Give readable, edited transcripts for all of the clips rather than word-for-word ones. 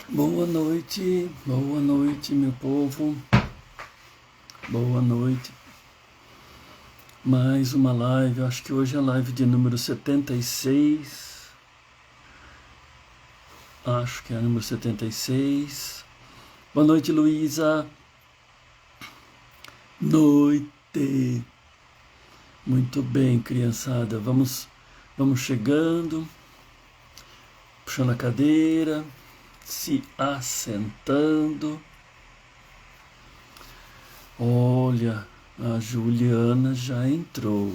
Boa noite, meu povo. Boa noite. Mais uma live, acho que hoje é a live de número 76. Acho que é a número 76. Boa noite, Luísa. Noite. Muito bem, criançada. Vamos chegando, puxando a cadeira, se assentando. Olha, a Juliana já entrou.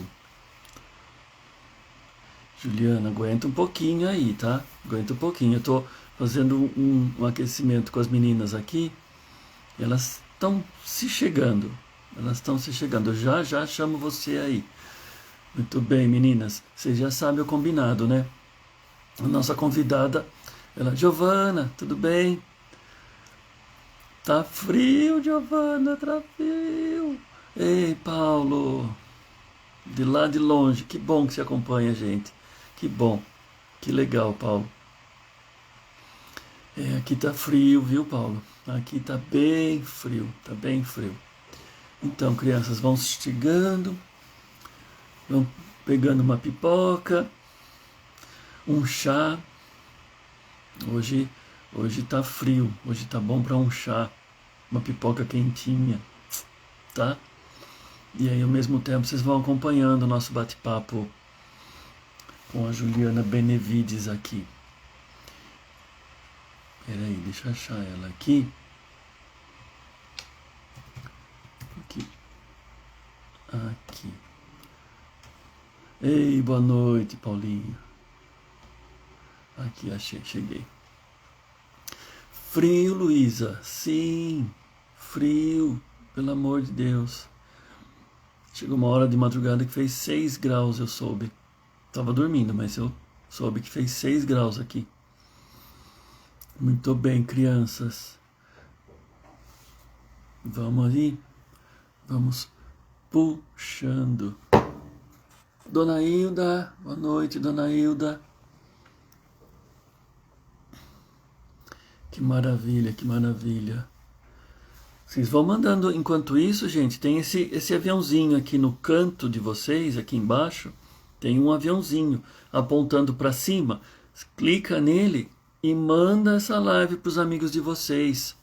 Juliana, aguenta um pouquinho aí, tá? Aguenta um pouquinho. Eu tô fazendo um aquecimento com as meninas aqui. E elas estão se chegando. Elas estão se chegando. Eu já chamo você aí. Muito bem, meninas. Vocês já sabem o combinado, né? A nossa convidada, ela, Giovana, tudo bem? Tá frio, Giovana, tá frio. Ei, Paulo, de lá de longe, que bom que você acompanha a gente. Que bom, que legal, Paulo. É, aqui tá frio, viu, Paulo? Aqui tá bem frio, tá bem frio. Então, crianças, vão chegando, vão pegando uma pipoca, um chá. Hoje, hoje tá frio, hoje tá bom para um chá, uma pipoca quentinha, tá? E aí, ao mesmo tempo, vocês vão acompanhando o nosso bate-papo com a Juliana Benevides aqui. Peraí, deixa eu achar ela aqui. Aqui. Aqui. Ei, boa noite, Paulinho. Aqui, achei, cheguei. Frio, Luísa. Sim, frio, pelo amor de Deus. Chegou uma hora de madrugada que fez 6 graus, eu soube. Tava dormindo, mas eu soube que fez 6 graus aqui. Muito bem, crianças. Vamos ali. Vamos puxando. Dona Hilda, boa noite, Dona Hilda. Que maravilha, que maravilha. Vocês vão mandando, enquanto isso, gente, tem esse aviãozinho aqui no canto de vocês, aqui embaixo, tem um aviãozinho apontando para cima. Clica nele e manda essa live para os amigos de vocês.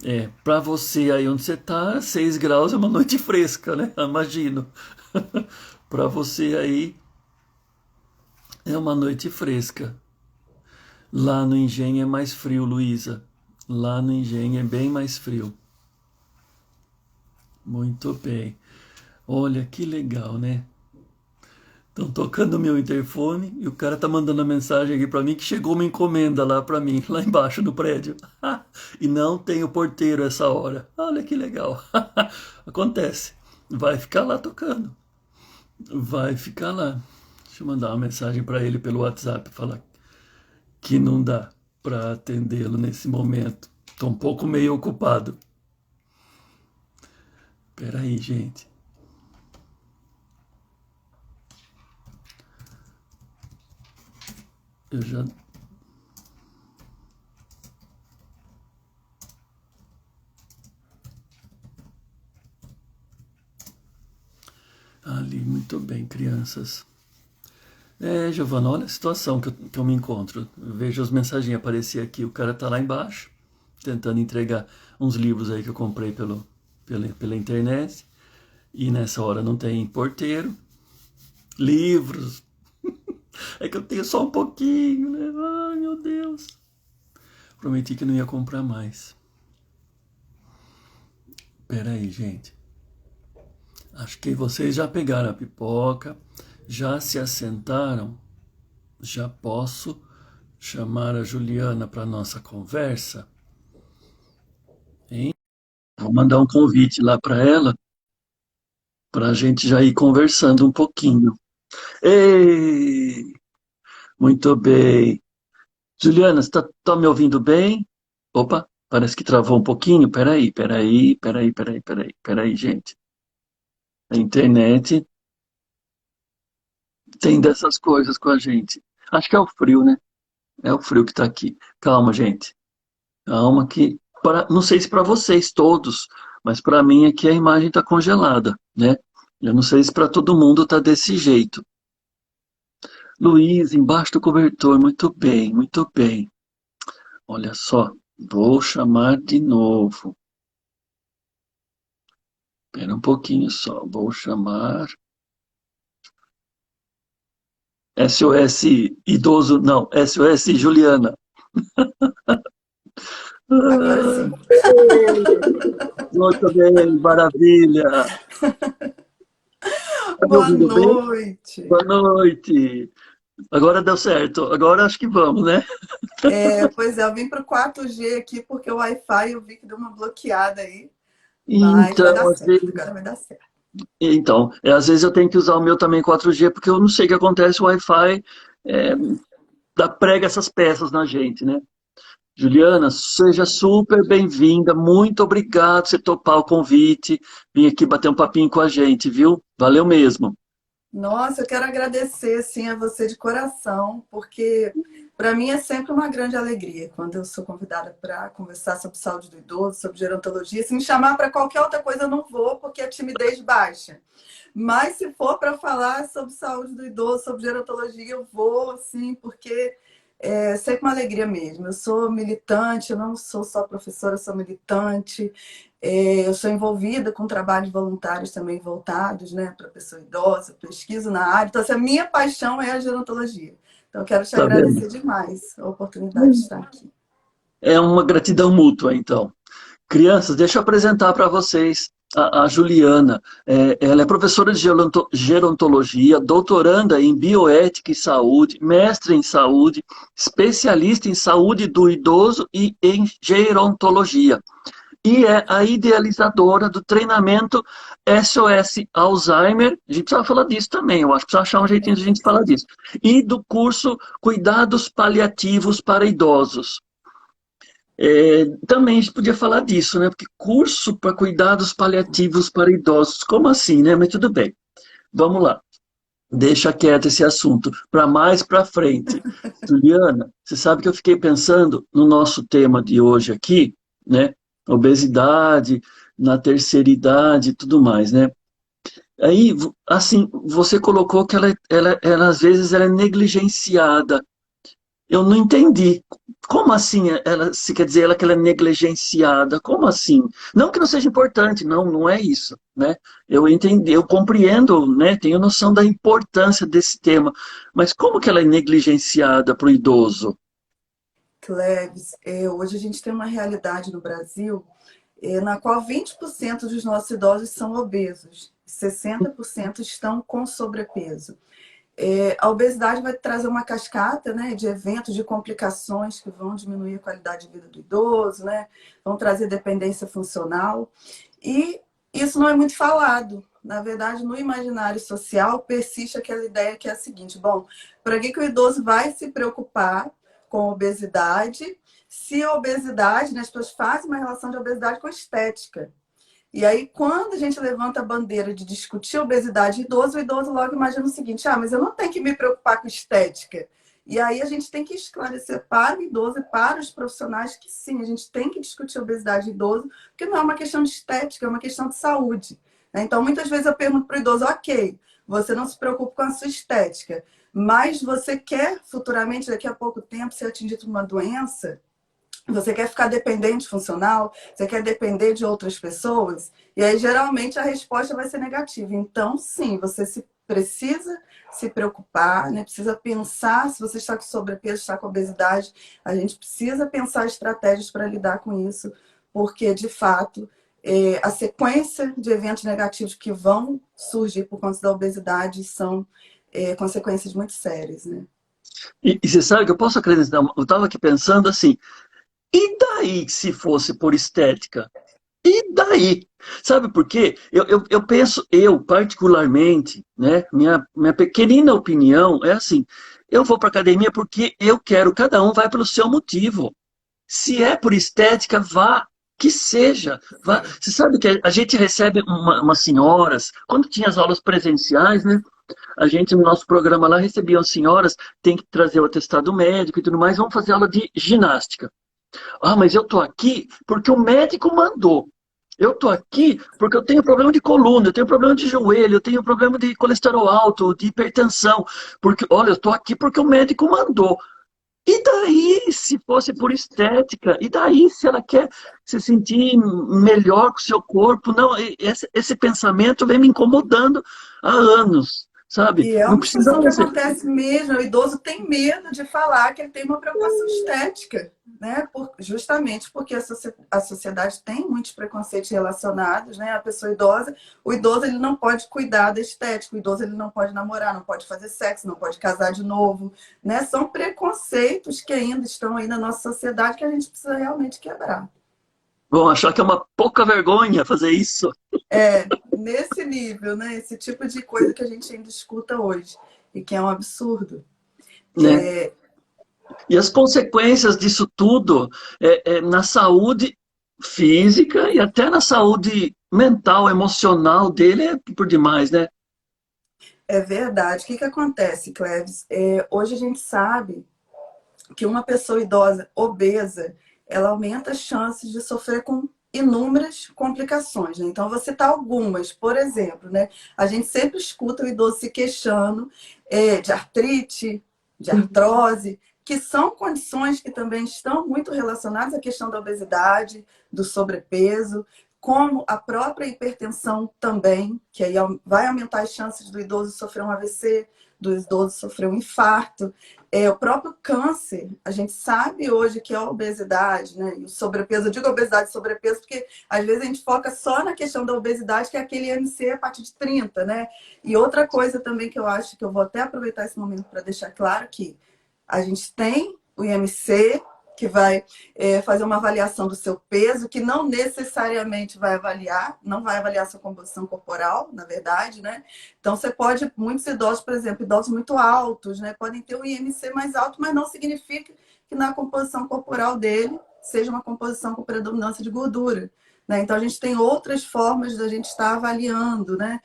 É, para você aí onde você tá, 6 graus é uma noite fresca, né? Imagino. Para você aí é uma noite fresca. Lá no Engenho é mais frio, Luísa. Lá no Engenho é bem mais frio. Muito bem. Olha que legal, né? Estão tocando o meu interfone e o cara tá mandando a mensagem aqui para mim que chegou uma encomenda lá para mim, lá embaixo no prédio. E não tem o porteiro essa hora. Olha que legal. Acontece. Vai ficar lá tocando. Vai ficar lá. Deixa eu mandar uma mensagem para ele pelo WhatsApp, falar que não dá para atendê-lo nesse momento. Estou um pouco meio ocupado. Peraí, gente. Eu já. Ali, muito bem, crianças. É, Giovana, olha a situação que eu me encontro. Eu vejo as mensagens aparecer aqui, o cara tá lá embaixo, tentando entregar uns livros aí que eu comprei pela internet, e nessa hora não tem porteiro, livros, é que eu tenho só um pouquinho, né? Ai, meu Deus. Prometi que não ia comprar mais. Pera aí, gente. Acho que vocês já pegaram a pipoca, já se assentaram, já posso chamar a Juliana para nossa conversa, hein? Vou mandar um convite lá para ela, para a gente já ir conversando um pouquinho. Ei, muito bem. Juliana, você tá me ouvindo bem? Opa, parece que travou um pouquinho. Peraí, gente. A internet tem dessas coisas com a gente. Acho que é o frio, né? É o frio que tá aqui. Calma, gente. Calma que... não sei se para vocês todos, mas para mim aqui a imagem tá congelada, né? Eu não sei se para todo mundo tá desse jeito. Luiz, embaixo do cobertor. Muito bem, muito bem. Olha só. Vou chamar de novo. Espera um pouquinho só. Vou chamar... SOS idoso, não, SOS Juliana. Agora Ah, sim. muito bem, maravilha. Tá me Boa ouvindo bem? noite. Boa noite. Agora deu certo. Agora acho que vamos, né? Pois é, eu vim para o 4G aqui porque o Wi-Fi eu vi que deu uma bloqueada aí, mas vai dar Então, certo, agora vai dar certo. às vezes eu tenho que usar o meu também 4G, porque eu não sei o que acontece, o Wi-Fi é, prega essas peças na gente, né? Juliana, seja super bem-vinda. Muito obrigado por você topar o convite. Vir aqui bater um papinho com a gente, viu? Valeu mesmo. Nossa, eu quero agradecer assim, a você de coração, porque para mim é sempre uma grande alegria quando eu sou convidada para conversar sobre saúde do idoso, sobre gerontologia. Se me chamar para qualquer outra coisa, eu não vou, porque a timidez baixa. Mas se for para falar sobre saúde do idoso, sobre gerontologia, eu vou, assim, porque é sempre uma alegria mesmo. Eu sou militante, eu não sou só professora, eu sou militante. Eu sou envolvida com trabalhos voluntários também voltados, né, para pessoa idosa, pesquiso na área. Então, assim, a minha paixão é a gerontologia. Então, eu quero te Tá vendo? agradecer demais a oportunidade de estar aqui. É uma gratidão mútua, então. Crianças, deixa eu apresentar para vocês a Juliana. Ela é professora de gerontologia, doutoranda em bioética e saúde, mestre em saúde, especialista em saúde do idoso e em gerontologia. E é a idealizadora do treinamento SOS Alzheimer. A gente precisa falar disso também, eu acho que precisa achar um jeitinho de a gente falar disso. E do curso Cuidados Paliativos para Idosos. Também a gente podia falar disso, né? Porque curso para cuidados paliativos para idosos, como assim, né? Mas tudo bem, vamos lá. Deixa quieto esse assunto, para mais para frente. Juliana, você sabe que eu fiquei pensando no nosso tema de hoje aqui, né? Obesidade, na terceira idade e tudo mais, né? Aí, assim, você colocou que ela às vezes ela é negligenciada. Eu não entendi. Como assim ela, se quer dizer ela que ela é negligenciada? Como assim? Não que não seja importante, não, não é isso, né? Eu entendi, eu compreendo, né? Tenho noção da importância desse tema, mas como que ela é negligenciada para o idoso? Cleves, hoje a gente tem uma realidade no Brasil na qual 20% dos nossos idosos são obesos, 60% estão com sobrepeso. A obesidade vai trazer uma cascata, né, de eventos, de complicações que vão diminuir a qualidade de vida do idoso, né, vão trazer dependência funcional. E isso não é muito falado. Na verdade, no imaginário social, persiste aquela ideia que é a seguinte: bom, para que o idoso vai se preocupar com obesidade se a obesidade, né, as pessoas fazem uma relação de obesidade com estética? E aí, quando a gente levanta a bandeira de discutir obesidade idoso, o idoso logo imagina o seguinte: mas eu não tenho que me preocupar com estética. E aí a gente tem que esclarecer para o idoso e para os profissionais que sim, a gente tem que discutir obesidade idoso, porque não é uma questão de estética, é uma questão de saúde. Então, muitas vezes eu pergunto para o idoso: ok, você não se preocupa com a sua estética, mas você quer futuramente, daqui a pouco tempo, ser atingido por uma doença? Você quer ficar dependente funcional? Você quer depender de outras pessoas? E aí, geralmente, a resposta vai ser negativa. Então, sim, você precisa se preocupar, né? Precisa pensar se você está com sobrepeso, está com obesidade. A gente precisa pensar estratégias para lidar com isso, porque, de fato, a sequência de eventos negativos que vão surgir por conta da obesidade são consequências muito sérias, né? E você sabe que eu posso acreditar, eu estava aqui pensando assim, e daí se fosse por estética? E daí? Sabe por quê? Eu penso, eu particularmente, né? Minha pequenina opinião é assim: eu vou para academia porque eu quero, cada um vai pelo seu motivo. Se é por estética, vá, que seja. Vá. Sim. Você sabe que a gente recebe umas senhoras, quando tinha as aulas presenciais, né? A gente, no nosso programa lá, recebiam senhoras, tem que trazer o atestado médico e tudo mais, vamos fazer aula de ginástica. Ah, mas eu tô aqui porque o médico mandou. Eu tô aqui porque eu tenho problema de coluna, eu tenho problema de joelho, eu tenho problema de colesterol alto, de hipertensão. Porque, olha, eu tô aqui porque o médico mandou. E daí, se fosse por estética? E daí, se ela quer se sentir melhor com o seu corpo? Não, esse pensamento vem me incomodando há anos, sabe? E é Não uma situação que precisava ser. acontece mesmo. O idoso tem medo de falar que ele tem uma preocupação estética, né? Justamente porque a sociedade tem muitos preconceitos relacionados, né? A pessoa idosa, o idoso ele não pode cuidar da estética, o idoso ele não pode namorar, não pode fazer sexo, não pode casar de novo, né? São preconceitos que ainda estão aí na nossa sociedade que a gente precisa realmente quebrar. Vão achar que é uma pouca vergonha fazer isso, É, nesse nível, né? Esse tipo de coisa que a gente ainda escuta hoje e que é um absurdo. né? E as consequências disso tudo na saúde física e até na saúde mental, emocional dele é por demais, né? É verdade. O que acontece, Cleves? Hoje a gente sabe que uma pessoa idosa obesa, ela aumenta as chances de sofrer com inúmeras complicações, né? Então, eu vou citar algumas. Por exemplo, né? A gente sempre escuta o idoso se queixando de artrite, de artrose, que são condições que também estão muito relacionadas à questão da obesidade, do sobrepeso, como a própria hipertensão também, que aí vai aumentar as chances do idoso sofrer um AVC, do idoso sofrer um infarto. O próprio câncer, a gente sabe hoje que a obesidade, né, e o sobrepeso, eu digo obesidade e sobrepeso porque às vezes a gente foca só na questão da obesidade, que é aquele IMC a partir de 30, né? E outra coisa também que eu acho que eu vou até aproveitar esse momento para deixar claro que a gente tem o IMC, que vai fazer uma avaliação do seu peso, que não necessariamente vai avaliar, não vai avaliar sua composição corporal, na verdade, né? Então, você pode, muitos idosos, por exemplo, idosos muito altos, né? Podem ter um IMC mais alto, mas não significa que na composição corporal dele seja uma composição com predominância de gordura, né? Então, a gente tem outras formas da gente estar avaliando, né?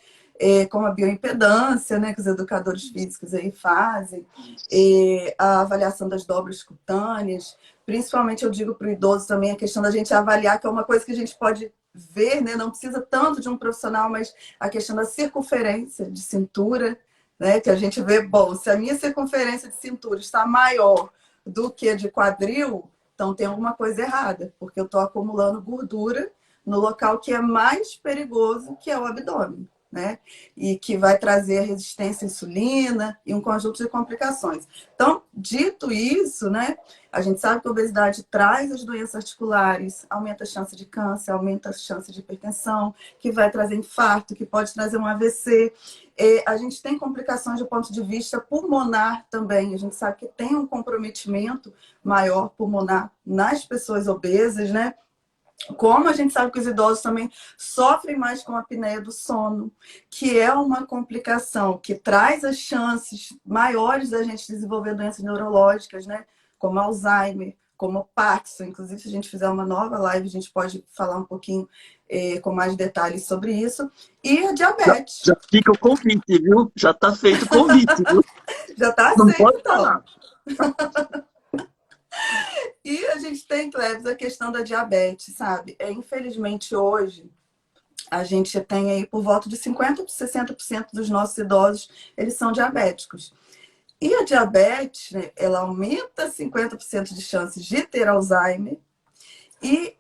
Como a bioimpedância, né, que os educadores físicos aí fazem, a avaliação das dobras cutâneas, principalmente eu digo para o idoso também a questão da gente avaliar, que é uma coisa que a gente pode ver, né, não precisa tanto de um profissional, mas a questão da circunferência de cintura, né, que a gente vê, bom, se a minha circunferência de cintura está maior do que a de quadril, então tem alguma coisa errada, porque eu estou acumulando gordura no local que é mais perigoso, que é o abdômen, né? E que vai trazer a resistência à insulina e um conjunto de complicações. Então, dito isso, né, a gente sabe que a obesidade traz as doenças articulares, aumenta a chance de câncer, aumenta a chance de hipertensão, que vai trazer infarto, que pode trazer um AVC. A gente tem complicações do ponto de vista pulmonar também. A gente sabe que tem um comprometimento maior pulmonar nas pessoas obesas, né? Como a gente sabe que os idosos também sofrem mais com a apneia do sono, que é uma complicação que traz as chances maiores da gente desenvolver doenças neurológicas, né? Como Alzheimer, como Parkinson. Inclusive, se a gente fizer uma nova live, a gente pode falar um pouquinho com mais detalhes sobre isso. E a diabetes. Já fica o convite, viu? Já está feito o convite, viu? Já está Não aceito, pode então. falar. E a gente tem, Cleves, a questão da diabetes, sabe? Infelizmente, hoje, a gente tem aí por volta de 50% a 60% dos nossos idosos, eles são diabéticos. E a diabetes, né, ela aumenta 50% de chances de ter Alzheimer. E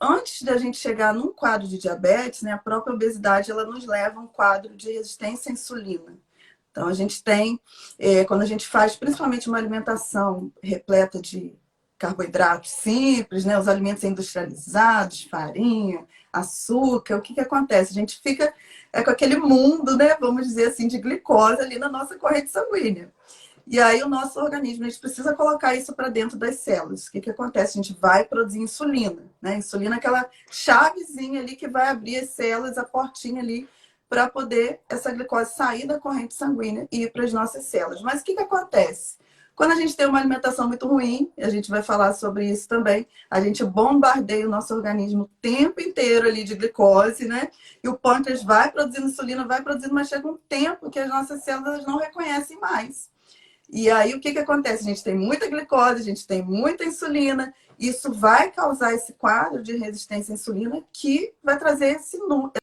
antes da gente chegar num quadro de diabetes, né, a própria obesidade, ela nos leva a um quadro de resistência à insulina. Então, a gente tem, quando a gente faz principalmente uma alimentação repleta de carboidratos simples, né, os alimentos industrializados, farinha, açúcar, o que acontece? A gente fica com aquele mundo, né, vamos dizer assim, de glicose ali na nossa corrente sanguínea. E aí o nosso organismo, a gente precisa colocar isso para dentro das células. O que acontece? A gente vai produzir insulina, né? Insulina é aquela chavezinha ali que vai abrir as células, a portinha ali, para poder essa glicose sair da corrente sanguínea e ir para as nossas células. Mas o que acontece? Quando a gente tem uma alimentação muito ruim, a gente vai falar sobre isso também, a gente bombardeia o nosso organismo o tempo inteiro ali de glicose, né? E o pâncreas vai produzindo insulina, vai produzindo, mas chega um tempo que as nossas células não reconhecem mais. E aí, o que acontece? A gente tem muita glicose, a gente tem muita insulina, isso vai causar esse quadro de resistência à insulina que vai trazer esse número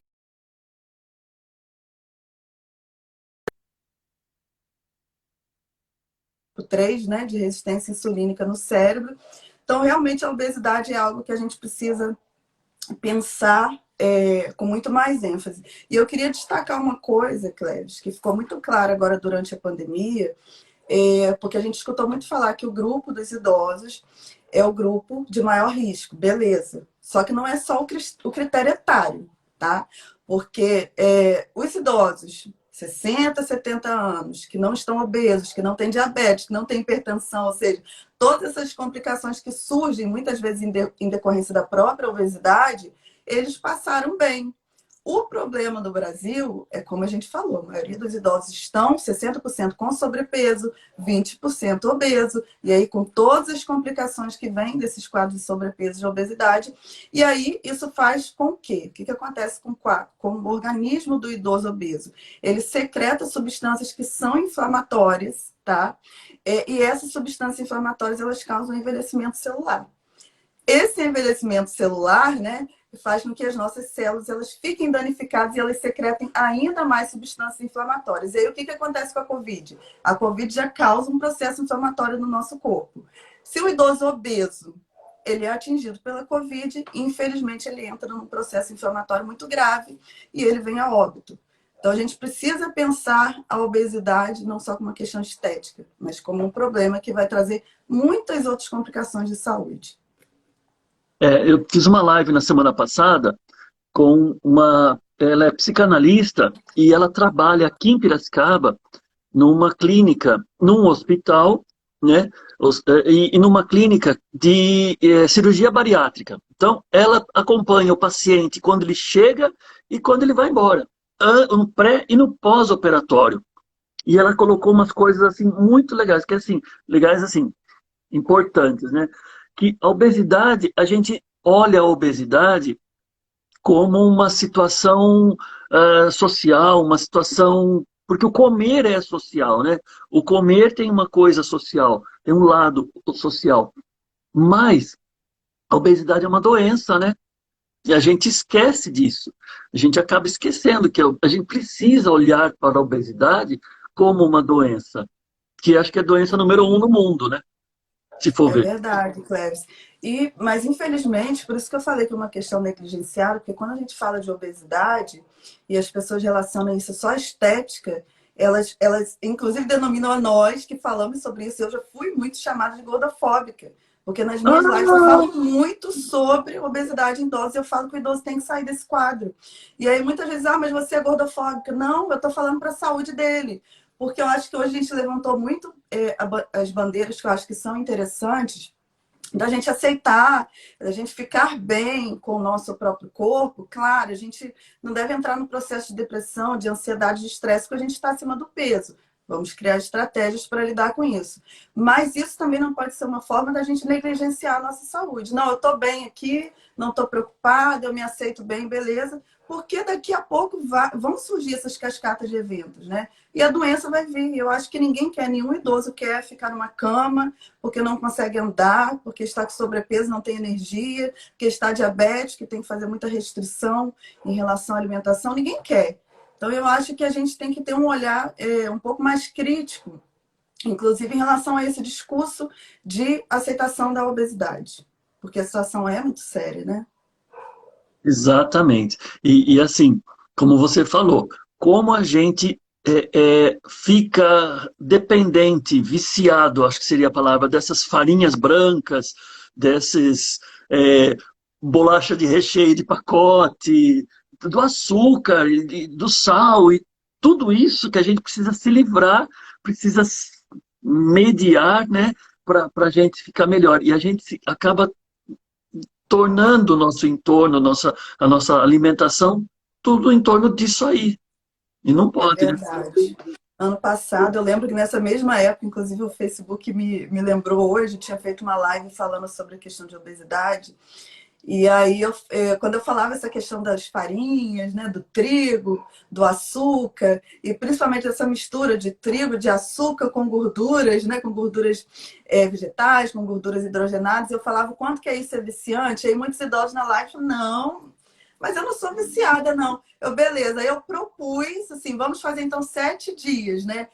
3, né, de resistência insulínica no cérebro. Então, realmente, a obesidade é algo que a gente precisa pensar com muito mais ênfase. E eu queria destacar uma coisa, Cleves, que ficou muito clara agora durante a pandemia, porque a gente escutou muito falar que o grupo dos idosos é o grupo de maior risco, beleza. Só que não é só o critério etário, tá? Porque os idosos, 60, 70 anos, que não estão obesos, que não têm diabetes, que não têm hipertensão, ou seja, todas essas complicações que surgem muitas vezes em decorrência da própria obesidade, eles passaram bem. O problema do Brasil é, como a gente falou, a maioria dos idosos estão 60% com sobrepeso, 20% obeso, e aí com todas as complicações que vêm desses quadros de sobrepeso e de obesidade. E aí isso faz com o quê? O que acontece com o organismo do idoso obeso? Ele secreta substâncias que são inflamatórias, tá? E essas substâncias inflamatórias, elas causam envelhecimento celular. Esse envelhecimento celular, né, faz com que as nossas células elas fiquem danificadas e elas secretem ainda mais substâncias inflamatórias. E aí o que acontece com a COVID? A COVID já causa um processo inflamatório no nosso corpo. Se o idoso obeso ele é atingido pela COVID, infelizmente ele entra num processo inflamatório muito grave e ele vem a óbito. Então a gente precisa pensar a obesidade não só como uma questão estética, mas como um problema que vai trazer muitas outras complicações de saúde. Eu fiz uma live na semana passada com ela é psicanalista e ela trabalha aqui em Piracicaba numa clínica, num hospital, né? E numa clínica de cirurgia bariátrica. Então, ela acompanha o paciente quando ele chega e quando ele vai embora, no pré e no pós-operatório. E ela colocou umas coisas assim muito legais, que assim, legais assim, importantes, né? Que a obesidade, a gente olha a obesidade como uma situação social, uma situação. Porque o comer é social, né? O comer tem uma coisa social, tem um lado social. Mas a obesidade é uma doença, né? E a gente esquece disso. A gente acaba esquecendo que a gente precisa olhar para a obesidade como uma doença, que acho que é a doença número 1 no mundo, né? Se for É ver. verdade, Cleves. Mas, infelizmente, por isso que eu falei que é uma questão negligenciada, porque quando a gente fala de obesidade e as pessoas relacionam isso só à estética, elas inclusive denominam a nós que falamos sobre isso. Eu já fui muito chamada de gordofóbica, porque nas minhas lives eu Ah, falo muito sobre obesidade em idosos. Eu falo que o idoso tem que sair desse quadro. E aí muitas vezes, mas você é gordofóbica. Não, eu estou falando para a saúde dele. Porque eu acho que hoje a gente levantou muito as bandeiras que eu acho que são interessantes, da gente aceitar, da gente ficar bem com o nosso próprio corpo. Claro, a gente não deve entrar no processo de depressão, de ansiedade, de estresse, porque a gente está acima do peso. Vamos criar estratégias para lidar com isso. Mas isso também não pode ser uma forma da gente negligenciar a nossa saúde. Não, eu estou bem aqui, não estou preocupada, eu me aceito bem, beleza. Porque daqui a pouco vão surgir essas cascatas de eventos, né? E a doença vai vir. Eu acho que ninguém quer, nenhum idoso quer ficar numa cama porque não consegue andar, porque está com sobrepeso, não tem energia, porque está diabético, que tem que fazer muita restrição em relação à alimentação. Ninguém quer. Então, eu acho que a gente tem que ter um olhar um pouco mais crítico, inclusive em relação a esse discurso de aceitação da obesidade. Porque a situação é muito séria, né? exatamente. Assim, como você falou, como a gente fica dependente, viciado, acho que seria a palavra, dessas farinhas brancas, desses bolacha de recheio de pacote, do açúcar, do sal, e tudo isso que a gente precisa se livrar, precisa mediar, né, para a gente ficar melhor. E a gente acaba tornando o nosso entorno, a nossa alimentação, tudo em torno disso aí. E não É pode, né? verdade. Ano passado, eu lembro que nessa mesma época, inclusive o Facebook me lembrou hoje, tinha feito uma live falando sobre a questão de obesidade. E aí, quando eu falava essa questão das farinhas, né, do trigo, do açúcar, e principalmente essa mistura de trigo, de açúcar com gorduras, né, com gorduras vegetais, com gorduras hidrogenadas, eu falava o quanto que é isso é viciante. Aí muitos idosos na live falaram, não, mas eu não sou viciada, não. Beleza, aí eu propus, assim, vamos fazer então 7 dias, né?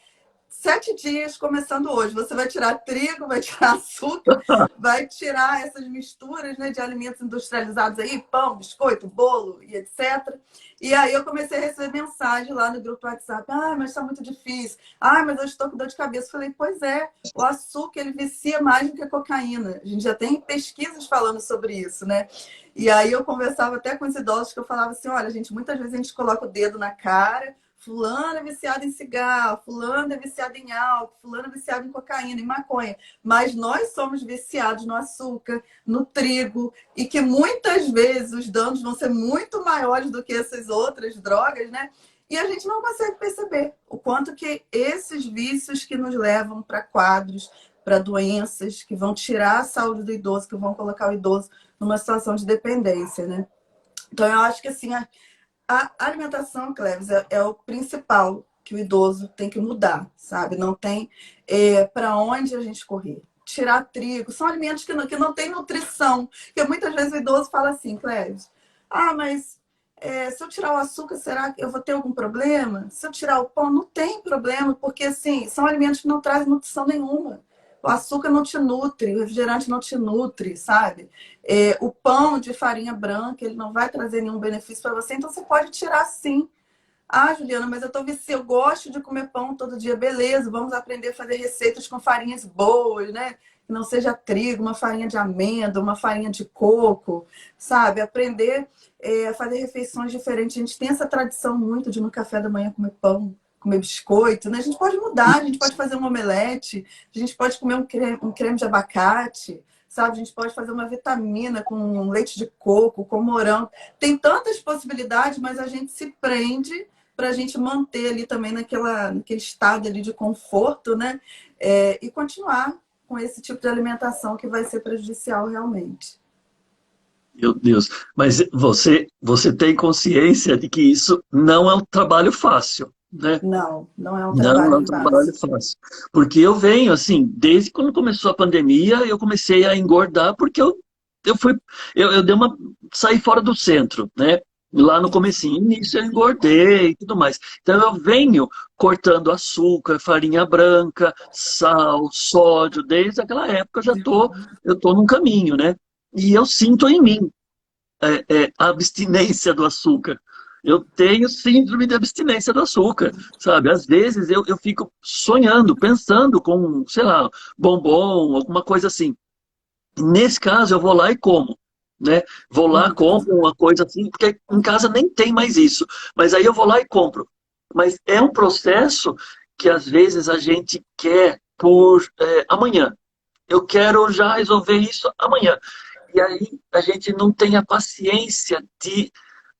7 dias começando hoje. Você vai tirar trigo, vai tirar açúcar, vai tirar essas misturas, né, de alimentos industrializados aí, pão, biscoito, bolo e etc. E aí eu comecei a receber mensagem lá no grupo WhatsApp. Ah, mas está muito difícil. Ah, mas eu estou com dor de cabeça. Falei, pois é, o açúcar ele vicia mais do que a cocaína. A gente já tem pesquisas falando sobre isso, né? E aí eu conversava até com os idosos que eu falava assim, olha, gente, muitas vezes a gente coloca o dedo na cara. Fulano é viciado em cigarro, fulano é viciado em álcool, fulano é viciado em cocaína, em maconha. Mas nós somos viciados no açúcar, no trigo, e que muitas vezes os danos vão ser muito maiores do que essas outras drogas, né? E a gente não consegue perceber o quanto que esses vícios que nos levam para quadros, para doenças, que vão tirar a saúde do idoso, que vão colocar o idoso numa situação de dependência, né? Então, eu acho que assim, a alimentação, Cleves, é o principal que o idoso tem que mudar, sabe? Não tem para onde a gente correr. Tirar trigo, são alimentos que não têm nutrição. Porque muitas vezes o idoso fala assim, Cleves, ah, mas se eu tirar o açúcar, será que eu vou ter algum problema? Se eu tirar o pão, não tem problema, porque assim, são alimentos que não trazem nutrição nenhuma. O açúcar não te nutre, o refrigerante não te nutre, sabe? O pão de farinha branca, ele não vai trazer nenhum benefício para você, então você pode tirar sim. Ah, Juliana, mas eu tô viciada, eu gosto de comer pão todo dia. Beleza, vamos aprender a fazer receitas com farinhas boas, né? Que não seja trigo, uma farinha de amêndoa, uma farinha de coco, sabe? Aprender a fazer refeições diferentes. A gente tem essa tradição muito de no café da manhã comer pão, comer biscoito, né? A gente pode mudar, a gente pode fazer um omelete, a gente pode comer um creme de abacate, sabe? A gente pode fazer uma vitamina com leite de coco, com morango. Tem tantas possibilidades, mas a gente se prende para a gente manter ali também naquele estado ali de conforto, né? E continuar com esse tipo de alimentação que vai ser prejudicial realmente. Meu Deus, mas você tem consciência de que isso não é um trabalho fácil, né? Não, não é um Não é um trabalho trabalho fácil. fácil. Porque eu venho, assim, desde quando começou a pandemia, eu comecei a engordar porque eu fui, eu dei saí fora do centro, né? Lá no comecinho, início eu engordei e tudo mais. Então eu venho cortando açúcar, farinha branca, sal, sódio, desde aquela época eu tô num caminho, né? E eu sinto em mim a abstinência do açúcar. Eu tenho síndrome de abstinência do açúcar, sabe? Às vezes eu fico sonhando, pensando com, sei lá, bombom, alguma coisa assim. Nesse caso, eu vou lá e como, né? Vou lá, compro uma coisa assim, porque em casa nem tem mais isso. Mas aí eu vou lá e compro. Mas é um processo que às vezes a gente quer por amanhã. Eu quero já resolver isso amanhã. E aí a gente não tem a paciência de,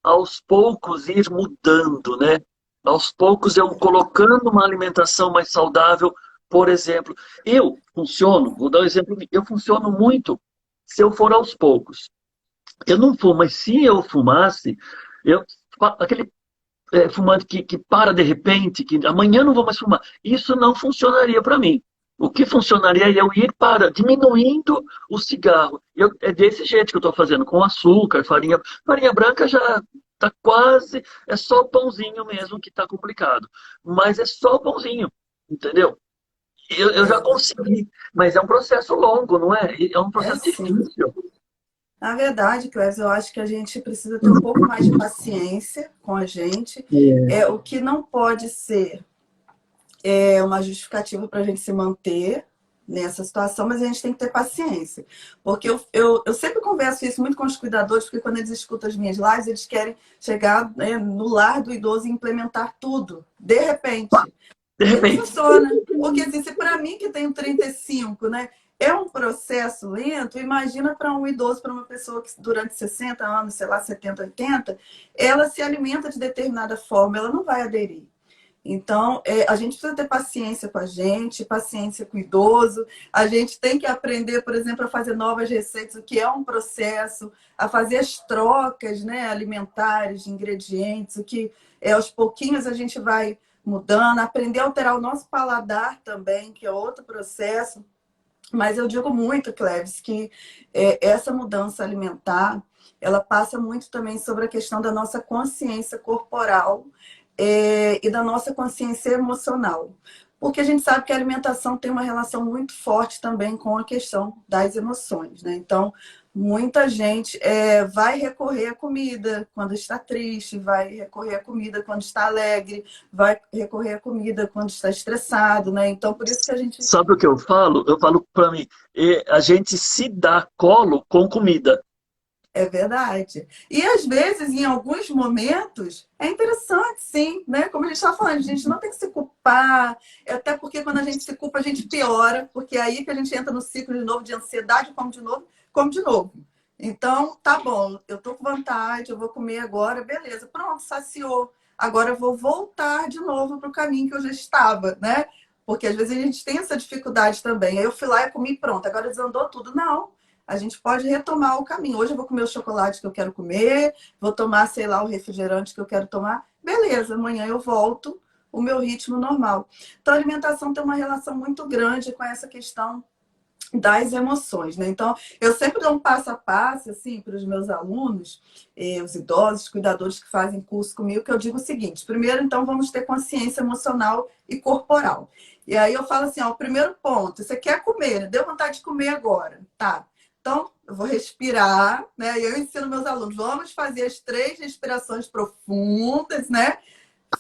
aos poucos, ir mudando, né? Aos poucos eu colocando uma alimentação mais saudável, por exemplo. Eu funciono, vou dar um exemplo, eu funciono muito se eu for aos poucos. Eu não fumo, mas se eu fumasse, eu, aquele fumante que para de repente, que amanhã não vou mais fumar. Isso não funcionaria para mim. O que funcionaria é eu ir para diminuindo o cigarro. É desse jeito que eu estou fazendo, com açúcar, farinha. Farinha branca já está quase, é só o pãozinho mesmo que está complicado. Mas é só o pãozinho, entendeu? Eu já É, consegui, mas é um processo longo, não é? É um é processo sim. difícil. Na verdade, Clésia, eu acho que a gente precisa ter um pouco mais de paciência com a gente. O que não pode ser uma justificativa para a gente se manter nessa situação, mas a gente tem que ter paciência. Porque eu sempre converso isso muito com os cuidadores, porque quando eles escutam as minhas lives, eles querem chegar, né, no lar do idoso e implementar tudo, de repente. De E não repente. funciona. Porque assim, se para mim que tenho 35, né, é um processo lento, imagina para um idoso, para uma pessoa que durante 60 anos, sei lá, 70, 80, ela se alimenta de determinada forma, ela não vai aderir. Então, a gente precisa ter paciência com a gente, paciência com o idoso. A gente tem que aprender, por exemplo, a fazer novas receitas, o que é um processo, a fazer as trocas, né, alimentares, de ingredientes, o que aos pouquinhos a gente vai mudando, aprender a alterar o nosso paladar também, que é outro processo. Mas eu digo muito, Cleves, que essa mudança alimentar, ela passa muito também sobre a questão da nossa consciência corporal e da nossa consciência emocional. Porque a gente sabe que a alimentação tem uma relação muito forte também com a questão das emoções, né? Então, muita gente vai recorrer à comida quando está triste, vai recorrer à comida quando está alegre, vai recorrer à comida quando está estressado, né? Então, por isso que a gente Sabe o que eu falo? Eu falo para mim, a gente se dá colo com comida. É verdade. E às vezes, em alguns momentos, é interessante, sim, né? Como a gente está falando, a gente não tem que se culpar, até porque quando a gente se culpa, a gente piora, porque é aí que a gente entra no ciclo de novo de ansiedade, come de novo, come de novo. Então, tá bom, eu tô com vontade, eu vou comer agora, beleza, pronto, saciou. Agora eu vou voltar de novo para o caminho que eu já estava, né? Porque às vezes a gente tem essa dificuldade também. Aí eu fui lá e comi, pronto, agora desandou tudo. Não. A gente pode retomar o caminho. Hoje eu vou comer o chocolate que eu quero comer, vou tomar, sei lá, o refrigerante que eu quero tomar. Beleza, amanhã eu volto o meu ritmo normal. Então, a alimentação tem uma relação muito grande com essa questão das emoções, né? Então, eu sempre dou um passo a passo, assim, para os meus alunos, os idosos, os cuidadores que fazem curso comigo, que eu digo o seguinte: primeiro, então, vamos ter consciência emocional e corporal. E aí eu falo assim, ó, o primeiro ponto, você quer comer, né? Deu vontade de comer agora, tá? Então, eu vou respirar, né? E eu ensino meus alunos, vamos fazer as 3 respirações profundas, né?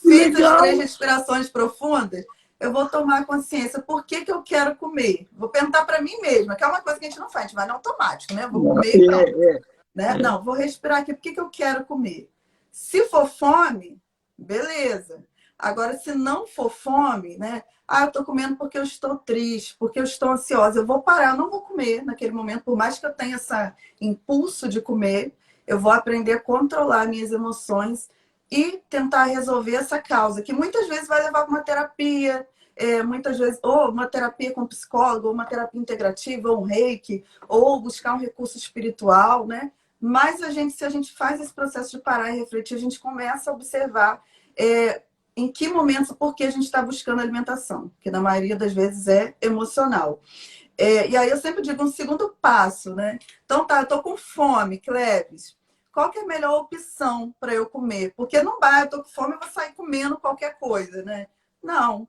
Fiz as 3 Legal! respirações profundas, eu vou tomar consciência. Por que que eu quero comer? Vou perguntar para mim mesma, que é uma coisa que a gente não faz, a gente vai no automático, né? Eu vou comer e pronto. Né? Não, vou respirar aqui. Por que que eu quero comer? Se for fome, beleza. Agora, se não for fome, né? Ah, eu tô comendo porque eu estou triste, porque eu estou ansiosa. Eu vou parar, eu não vou comer naquele momento, por mais que eu tenha esse impulso de comer, eu vou aprender a controlar minhas emoções e tentar resolver essa causa, que muitas vezes vai levar para uma terapia, muitas vezes, ou uma terapia com psicólogo, ou uma terapia integrativa, ou um reiki, ou buscar um recurso espiritual, né? Mas se a gente faz esse processo de parar e refletir, a gente começa a observar em que momentos, por que a gente está buscando alimentação, que na maioria das vezes é emocional. E aí eu sempre digo um segundo passo, né? Então tá, eu tô com fome, Cleves. Qual que é a melhor opção para eu comer? Porque não vai, eu tô com fome e vou sair comendo qualquer coisa, né? Não.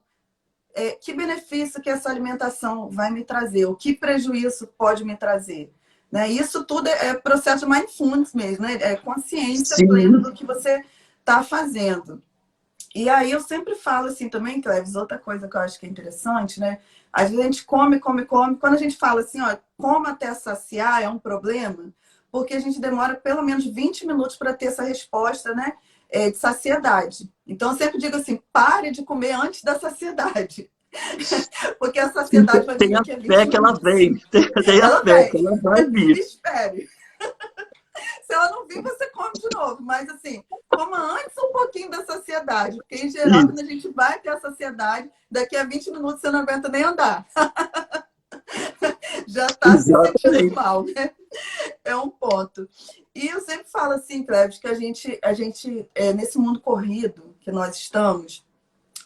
Que benefício que essa alimentação vai me trazer? O que prejuízo pode me trazer? Né? Isso tudo é processo de mindfulness mesmo, né? É consciência plena Sim, do que você está fazendo. E aí eu sempre falo assim também, Cleves, outra coisa que eu acho que é interessante, né? Às vezes a gente come, come, come. Quando a gente fala assim, ó, coma até saciar, é um problema, porque a gente demora pelo menos 20 minutos para ter essa resposta, né? De saciedade. Então eu sempre digo assim, pare de comer antes da saciedade. Porque a sim, saciedade vai vir tenha daqui a fé 20 que ela minutos. vem. Tenha Ela fé que vem. ela vai vir. Espere. Se ela não vir, você come de novo. Mas assim, coma antes um pouquinho da saciedade. Porque em geral, quando a Isso, gente vai ter a saciedade, daqui a 20 minutos você não aguenta nem andar. Já está se sentindo exatamente. mal, né? É um ponto. E eu sempre falo assim, Cleves, que a gente nesse mundo corrido que nós estamos,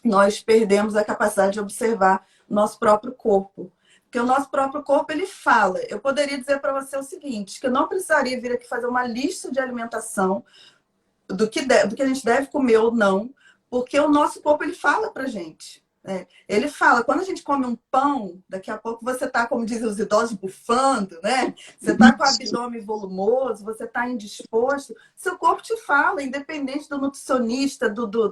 nós perdemos a capacidade de observar o nosso próprio corpo. Porque o nosso próprio corpo, ele fala. Eu poderia dizer para você o seguinte, que eu não precisaria vir aqui fazer uma lista de alimentação do que a gente deve comer ou não, porque o nosso corpo, ele fala para gente. Né? Ele fala, quando a gente come um pão, daqui a pouco você está, como dizem os idosos, bufando, né? Você está com o Isso. abdômen volumoso, você está indisposto. Seu corpo te fala, independente do nutricionista,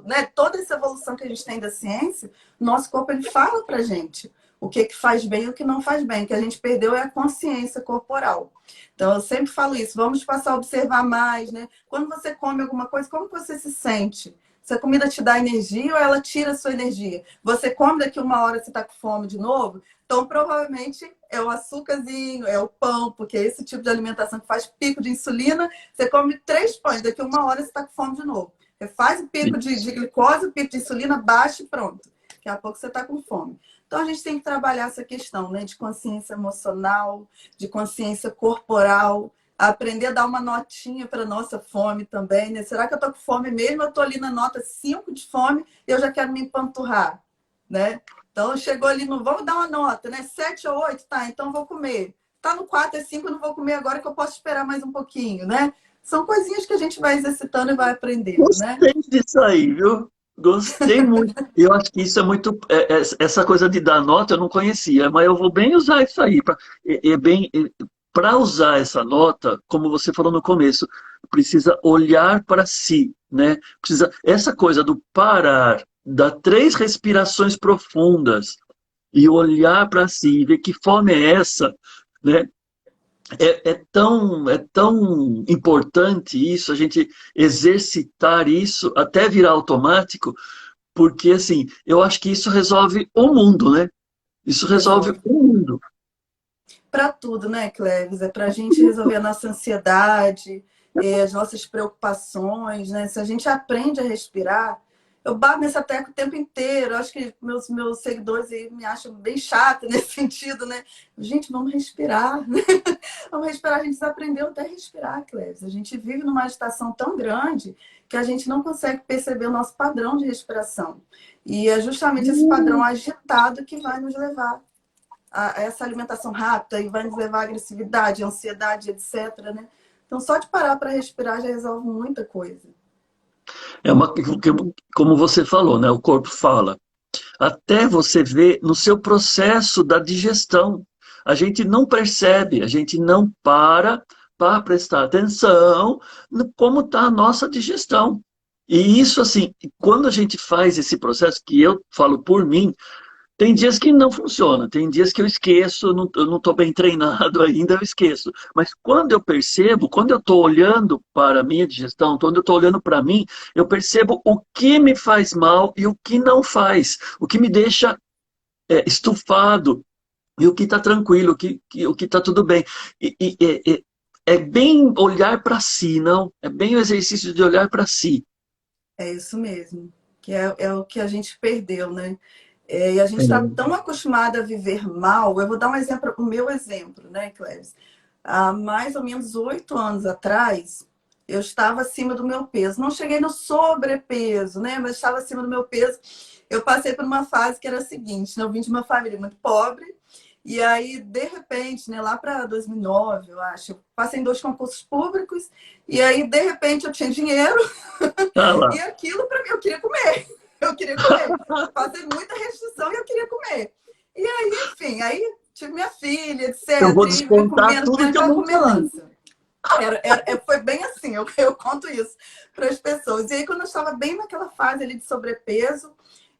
né? Toda essa evolução que a gente tem da ciência, nosso corpo ele fala para gente o que faz bem e o que não faz bem. O que a gente perdeu é a consciência corporal. Então, eu sempre falo isso, vamos passar a observar mais, né? Quando você come alguma coisa, como você se sente? Se a comida te dá energia ou ela tira a sua energia? Você come, daqui uma hora você está com fome de novo? Então, provavelmente é o açúcarzinho, é o pão, porque é esse tipo de alimentação que faz pico de insulina. Você come 3 pães, daqui uma hora você está com fome de novo. Faz o pico de glicose, o pico de insulina, baixa e pronto. Daqui a pouco você está com fome. Então, a gente tem que trabalhar essa questão, né, de consciência emocional, de consciência corporal, aprender a dar uma notinha para nossa fome também, né? Será que eu estou com fome mesmo? Eu estou ali na nota 5 de fome e eu já quero me empanturrar, né? Então, chegou ali, não vamos dar uma nota, né? 7 ou 8, tá, então vou comer. Tá no 4 é 5, eu não vou comer agora que eu posso esperar mais um pouquinho, né? São coisinhas que a gente vai exercitando e vai aprendendo, né? Gostei disso aí, viu? Gostei muito. Eu acho que isso é muito. Essa coisa de dar nota eu não conhecia, mas eu vou bem usar isso aí. Para usar essa nota, como você falou no começo, precisa olhar para si, né? Precisa, essa coisa do parar, dar 3 respirações profundas e olhar para si, ver que fome é essa, né? É tão importante isso, a gente exercitar isso até virar automático, porque assim, eu acho que isso resolve o mundo, né? Isso resolve Resolve. o mundo. Para tudo, né, Cleves? É para a gente resolver a nossa ansiedade, as nossas preocupações, né? Se a gente aprende a respirar, eu bato nessa tecla o tempo inteiro. Eu acho que meus seguidores aí me acham bem chata nesse sentido, né? Gente, vamos respirar, né? Vamos respirar. A gente desaprendeu até a respirar, Cleves. A gente vive numa agitação tão grande que a gente não consegue perceber o nosso padrão de respiração. E é justamente esse padrão agitado que vai nos levar a essa alimentação rápida e vai nos levar à agressividade, ansiedade, etc, né? Então, só de parar para respirar já resolve muita coisa. É uma, como você falou, né? O corpo fala. Até você ver no seu processo da digestão. A gente não percebe, a gente não para prestar atenção no como está a nossa digestão. E isso, assim, quando a gente faz esse processo, que eu falo por mim, tem dias que não funciona, tem dias que eu esqueço, eu não estou bem treinado ainda, eu esqueço. Mas quando eu percebo, quando eu estou olhando para a minha digestão, quando eu estou olhando para mim, eu percebo o que me faz mal e o que não faz, o que me deixa estufado e o que está tranquilo, o que está tudo bem. É bem olhar para si, não? É bem o exercício de olhar para si. É isso mesmo, que é o que a gente perdeu, né? E a gente está É. tão acostumado a viver mal. Eu vou dar um exemplo, o meu exemplo, né, Cleves? Há mais ou menos 8 anos atrás, eu estava acima do meu peso. Não cheguei no sobrepeso, né? Mas estava acima do meu peso. Eu passei por uma fase que era a seguinte, né? Eu vim de uma família muito pobre. E aí, de repente, né, lá para 2009, eu acho, eu passei em 2 concursos públicos. E aí, de repente, eu tinha dinheiro. Ah lá. E aquilo, para mim, eu queria comer. Eu queria comer. Passei muita restrição e eu queria comer. E aí, enfim, aí tive minha filha, Eu etc. vou E ia descontar comendo, tudo comendo que eu aquela não tenho. comilança. Foi bem assim, eu conto isso para as pessoas. E aí, quando eu estava bem naquela fase ali de sobrepeso,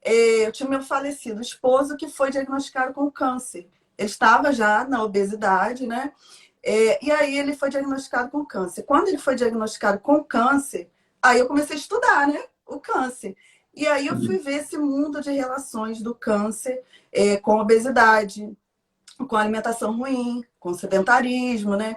eu tinha meu falecido esposo que foi diagnosticado com câncer. Ele estava já na obesidade, né? E aí ele foi diagnosticado com câncer. Quando ele foi diagnosticado com câncer, aí eu comecei a estudar, né? O câncer. E aí eu fui ver esse mundo de relações do câncer com obesidade, com alimentação ruim, com sedentarismo, né?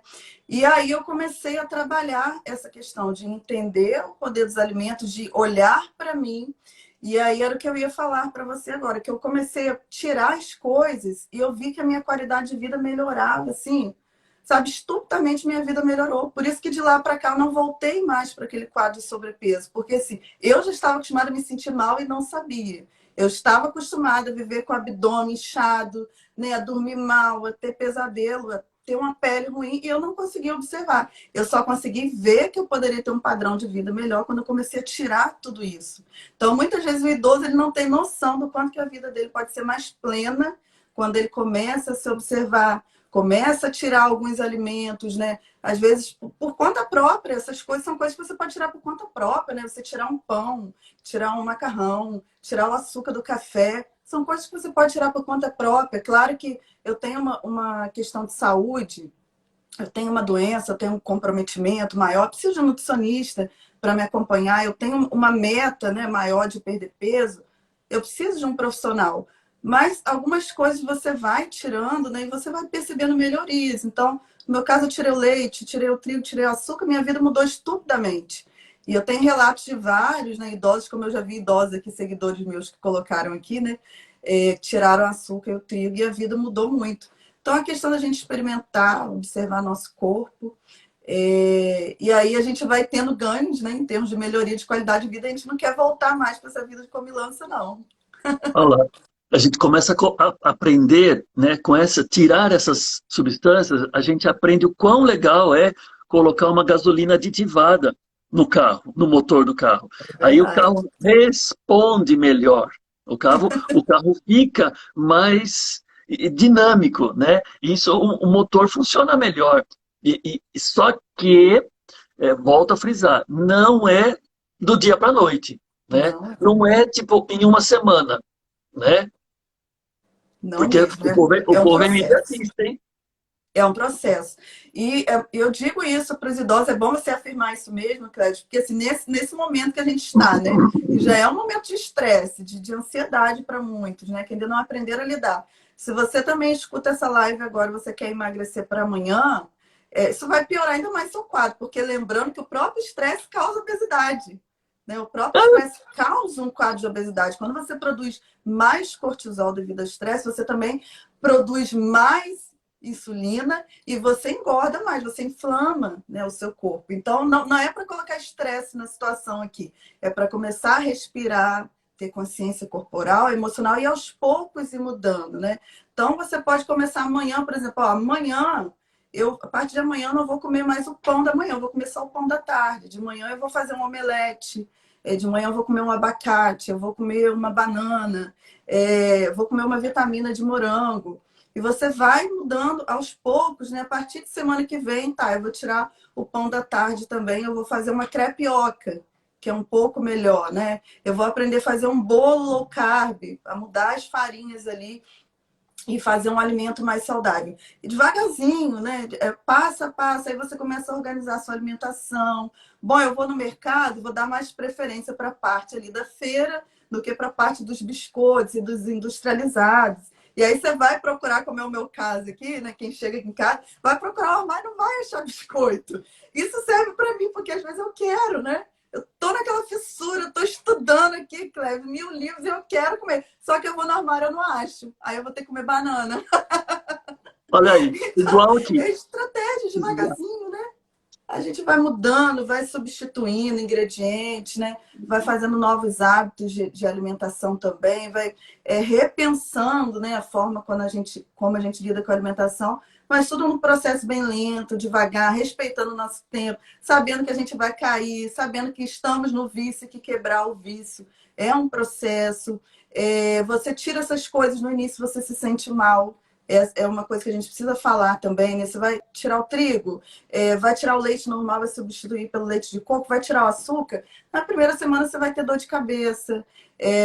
E aí eu comecei a trabalhar essa questão de entender o poder dos alimentos, de olhar para mim. E aí era o que eu ia falar para você agora, que eu comecei a tirar as coisas e eu vi que a minha qualidade de vida melhorava, assim, sabe, estupidamente minha vida melhorou. Por isso que de lá para cá eu não voltei mais para aquele quadro de sobrepeso, porque assim, eu já estava acostumada a me sentir mal e não sabia. Eu estava acostumada a viver com o abdômen inchado, né, a dormir mal, a ter pesadelo, a ter uma pele ruim, e eu não conseguia observar. Eu só consegui ver que eu poderia ter um padrão de vida melhor quando eu comecei a tirar tudo isso. Então, muitas vezes o idoso ele não tem noção do quanto que a vida dele pode ser mais plena quando ele começa a se observar, começa a tirar alguns alimentos, né? Às vezes, por conta própria, essas coisas são coisas que você pode tirar por conta própria, né? Você tirar um pão, tirar um macarrão, tirar o açúcar do café, são coisas que você pode tirar por conta própria. Claro que eu tenho uma questão de saúde, eu tenho uma doença, eu tenho um comprometimento maior, preciso de um nutricionista para me acompanhar, eu tenho uma meta, né, maior de perder peso, eu preciso de um profissional. Mas algumas coisas você vai tirando, né, e você vai percebendo melhorias. Então, no meu caso, eu tirei o leite, tirei o trigo, tirei o açúcar, minha vida mudou estupidamente. E eu tenho relatos de vários, né, idosos, como eu já vi idosos aqui, seguidores meus que colocaram aqui, né, tiraram o açúcar e o trigo e a vida mudou muito. Então, a questão da gente experimentar, observar nosso corpo, e aí a gente vai tendo ganhos, né, em termos de melhoria de qualidade de vida. A gente não quer voltar mais para essa vida de comilança, não. Olha lá. A gente começa a aprender, né, com tirar essas substâncias, a gente aprende o quão legal é colocar uma gasolina aditivada no carro, no motor do carro. É Aí o verdade. carro responde melhor. O carro fica mais dinâmico, né? Isso, o motor funciona melhor. Só que, volto a frisar, não é do dia para a noite, né? Não, Não é tipo em uma semana, né? não Porque mesmo. o É um povo é processo. imediatista, hein? É um processo. E eu digo isso para os idosos, é bom você afirmar isso mesmo, Clédio, porque assim, nesse momento que a gente está, né? Que já é um momento de estresse, de ansiedade para muitos, né? Que ainda não aprenderam a lidar. Se você também escuta essa live agora, você quer emagrecer para amanhã, isso vai piorar ainda mais seu quadro, porque lembrando que o próprio estresse causa obesidade. Né? O próprio estresse causa um quadro de obesidade. Quando você produz mais cortisol devido ao estresse, você também produz mais insulina e você engorda mais, você inflama, né, o seu corpo. Então, não é para colocar estresse na situação aqui, é para começar a respirar, ter consciência corporal, emocional e aos poucos ir mudando, né? Então, você pode começar amanhã, por exemplo, ó, amanhã, a partir de amanhã eu não vou comer mais o pão da manhã, eu vou comer só o pão da tarde. De manhã eu vou fazer um omelete, de manhã eu vou comer um abacate, eu vou comer uma banana, vou comer uma vitamina de morango. E você vai mudando aos poucos, né? A partir de semana que vem, tá, eu vou tirar o pão da tarde também, eu vou fazer uma crepioca, que é um pouco melhor, né? Eu vou aprender a fazer um bolo low carb, a mudar as farinhas ali e fazer um alimento mais saudável. E devagarzinho, né? Passo a passo, aí você começa a organizar a sua alimentação. Bom, eu vou no mercado, vou dar mais preferência para a parte ali da feira do que para a parte dos biscoitos e dos industrializados. E aí você vai procurar, como é o meu caso aqui, né? Quem chega aqui em casa, vai procurar, mas não vai achar biscoito. Isso serve para mim, porque às vezes eu quero, né? Eu tô naquela fissura, eu tô estudando aqui, Cléber, 1000 livros e eu quero comer. Só que eu vou no armário, eu não acho. Aí eu vou ter que comer banana. Olha aí, Então, igual aqui. é estratégia, devagarzinho, né? A gente vai mudando, vai substituindo ingredientes, né? Vai fazendo novos hábitos de alimentação também, vai repensando, né, a forma como a gente lida com a alimentação, mas tudo num processo bem lento, devagar, respeitando o nosso tempo, sabendo que a gente vai cair, sabendo que estamos no vício, que quebrar o vício é um processo. Você tira essas coisas no início, você se sente mal. É uma coisa que a gente precisa falar também, né? Você vai tirar o trigo, vai tirar o leite normal, vai substituir pelo leite de coco, vai tirar o açúcar. Na primeira semana você vai ter dor de cabeça,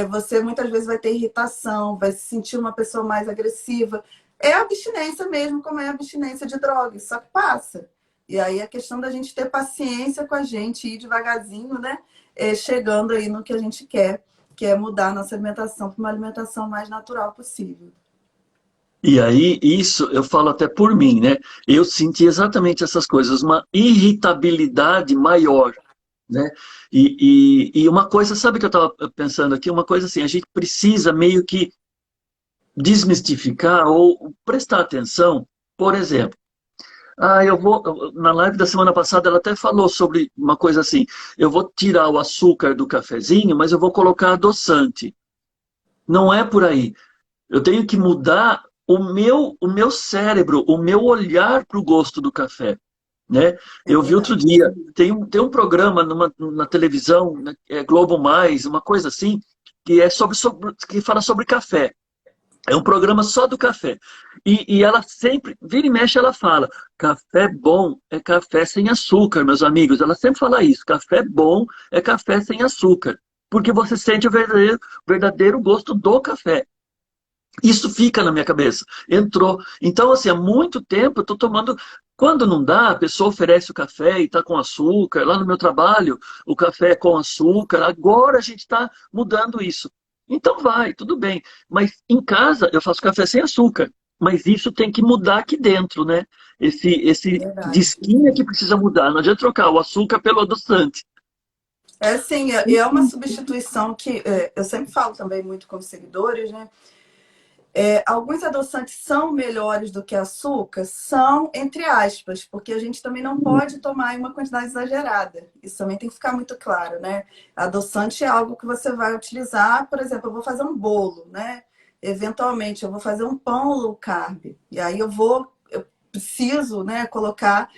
você muitas vezes vai ter irritação, vai se sentir uma pessoa mais agressiva. É abstinência mesmo, como é a abstinência de drogas, só que passa. E aí a questão da gente ter paciência com a gente, ir devagarzinho, né? Chegando aí no que a gente quer, que é mudar a nossa alimentação para uma alimentação mais natural possível. E aí, isso eu falo até por mim, né? Eu senti exatamente essas coisas, uma irritabilidade maior, né? E uma coisa, sabe o que eu estava pensando aqui? Uma coisa assim, a gente precisa meio que desmistificar ou prestar atenção, por exemplo. Na live da semana passada ela até falou sobre uma coisa assim, eu vou tirar o açúcar do cafezinho, mas eu vou colocar adoçante. Não é por aí. Eu tenho que mudar o meu cérebro, o meu olhar para o gosto do café. Né? É Eu vi outro verdade. dia, tem um programa na televisão, né, Globo Mais, uma coisa assim, que que fala sobre café. É um programa só do café. E ela sempre, vira e mexe, ela fala: café bom é café sem açúcar, meus amigos. Ela sempre fala isso: café bom é café sem açúcar. Porque você sente o verdadeiro gosto do café. Isso fica na minha cabeça. Entrou. Então, assim, há muito tempo eu estou tomando. Quando não dá, a pessoa oferece o café e está com açúcar. Lá no meu trabalho, o café é com açúcar. Agora a gente está mudando isso. Então vai, tudo bem. Mas em casa eu faço café sem açúcar. Mas isso tem que mudar aqui dentro, né? Esse Verdade. disquinho é que precisa mudar. Não adianta trocar o açúcar pelo adoçante. É sim, é uma substituição que eu sempre falo também muito com os seguidores, né? Alguns adoçantes são melhores do que açúcar? São, entre aspas, porque a gente também não pode tomar em uma quantidade exagerada. Isso também tem que ficar muito claro, né? Adoçante é algo que você vai utilizar, por exemplo, eu vou fazer um bolo, né? Eventualmente, eu vou fazer um pão low carb. E aí eu preciso, né, colocar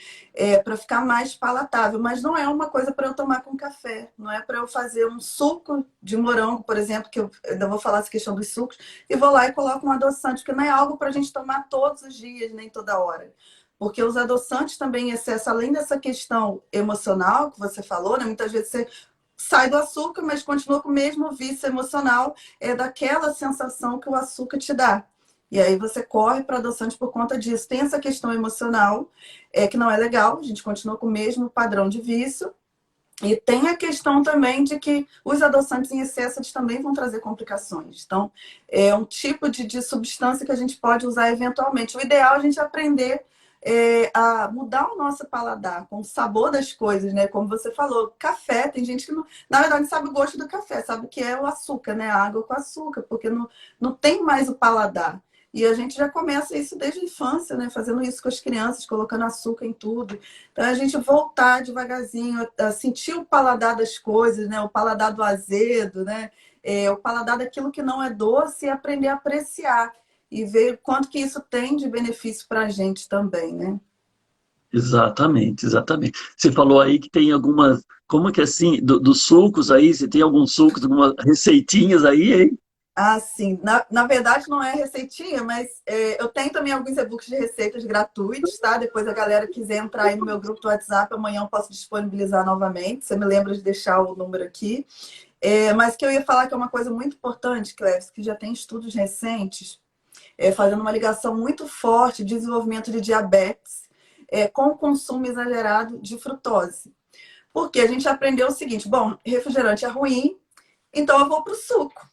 para ficar mais palatável, mas não é uma coisa para eu tomar com café, não é para eu fazer um suco de morango, por exemplo, que eu ainda vou falar essa questão dos sucos, e vou lá e coloco um adoçante, que não é algo para a gente tomar todos os dias, nem toda hora. Porque os adoçantes também em excesso, além dessa questão emocional que você falou, né? Muitas vezes você sai do açúcar, mas continua com o mesmo vício emocional, daquela sensação que o açúcar te dá. E aí você corre para adoçante por conta disso. Tem essa questão emocional, que não é legal, a gente continua com o mesmo padrão de vício. E tem a questão também de que os adoçantes em excesso eles também vão trazer complicações. Então, é um tipo de substância que a gente pode usar eventualmente. O ideal é a gente aprender a mudar o nosso paladar com o sabor das coisas, né? Como você falou, café, tem gente que não, na verdade, não sabe o gosto do café, sabe o que é o açúcar, né? A água com açúcar, porque não tem mais o paladar. E a gente já começa isso desde a infância, né? Fazendo isso com as crianças, colocando açúcar em tudo. Então, a gente voltar devagarzinho, a sentir o paladar das coisas, né? O paladar do azedo, né? O paladar daquilo que não é doce e aprender a apreciar. E ver quanto que isso tem de benefício para a gente também, né? Exatamente, exatamente. Você falou aí que tem algumas, como que é assim, dos sucos aí, você tem alguns sucos, algumas receitinhas aí, hein? Ah, sim. Na verdade, não é receitinha, mas eu tenho também alguns e-books de receitas gratuitos, tá? Depois a galera quiser entrar aí no meu grupo do WhatsApp, amanhã eu posso disponibilizar novamente. Você me lembra de deixar o número aqui. Mas que eu ia falar que é uma coisa muito importante, Cleves, que já tem estudos recentes, fazendo uma ligação muito forte de desenvolvimento de diabetes com o consumo exagerado de frutose. Porque a gente aprendeu o seguinte, bom, refrigerante é ruim, então eu vou para o suco.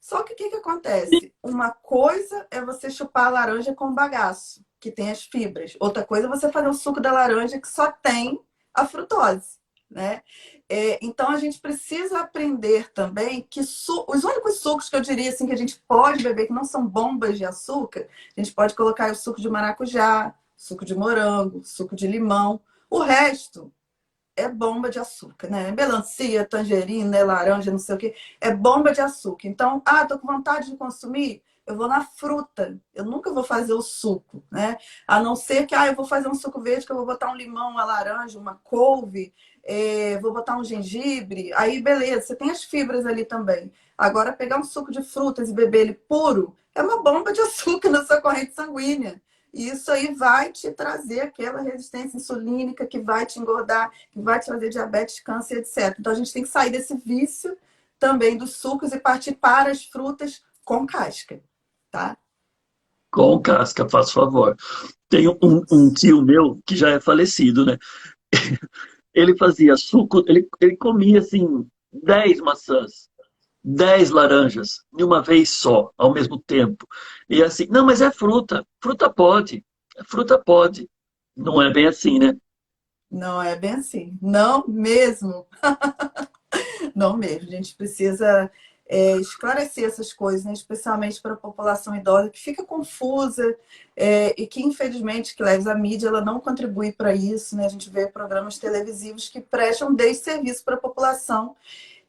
Só que o que acontece? Uma coisa é você chupar a laranja com bagaço, que tem as fibras. Outra coisa é você fazer o suco da laranja que só tem a frutose, né? Então a gente precisa aprender também que os únicos sucos que eu diria assim que a gente pode beber que não são bombas de açúcar, a gente pode colocar o suco de maracujá, suco de morango, suco de limão. O resto é bomba de açúcar, né? Melancia, tangerina, laranja, não sei o quê. É bomba de açúcar. Então, tô com vontade de consumir, eu vou na fruta. Eu nunca vou fazer o suco, né? A não ser que, eu vou fazer um suco verde, que eu vou botar um limão, uma laranja, uma couve, vou botar um gengibre. Aí, beleza, você tem as fibras ali também. Agora, pegar um suco de frutas e beber ele puro é uma bomba de açúcar na sua corrente sanguínea. E isso aí vai te trazer aquela resistência insulínica que vai te engordar, que vai te trazer diabetes, câncer, etc. Então a gente tem que sair desse vício também dos sucos e partir para as frutas com casca, tá? Com casca, faz favor. Tem um tio meu que já é falecido, né? Ele fazia suco, ele comia assim 10 maçãs, 10 laranjas, de uma vez só, ao mesmo tempo. E assim, não, mas é fruta, fruta pode. Não é bem assim, né? Não é bem assim. Não mesmo. Não mesmo. A gente precisa esclarecer essas coisas, né? Especialmente para a população idosa, que fica confusa e que, infelizmente, Cleves, a mídia ela não contribui para isso, né? A gente vê programas televisivos que prestam desserviço para a população,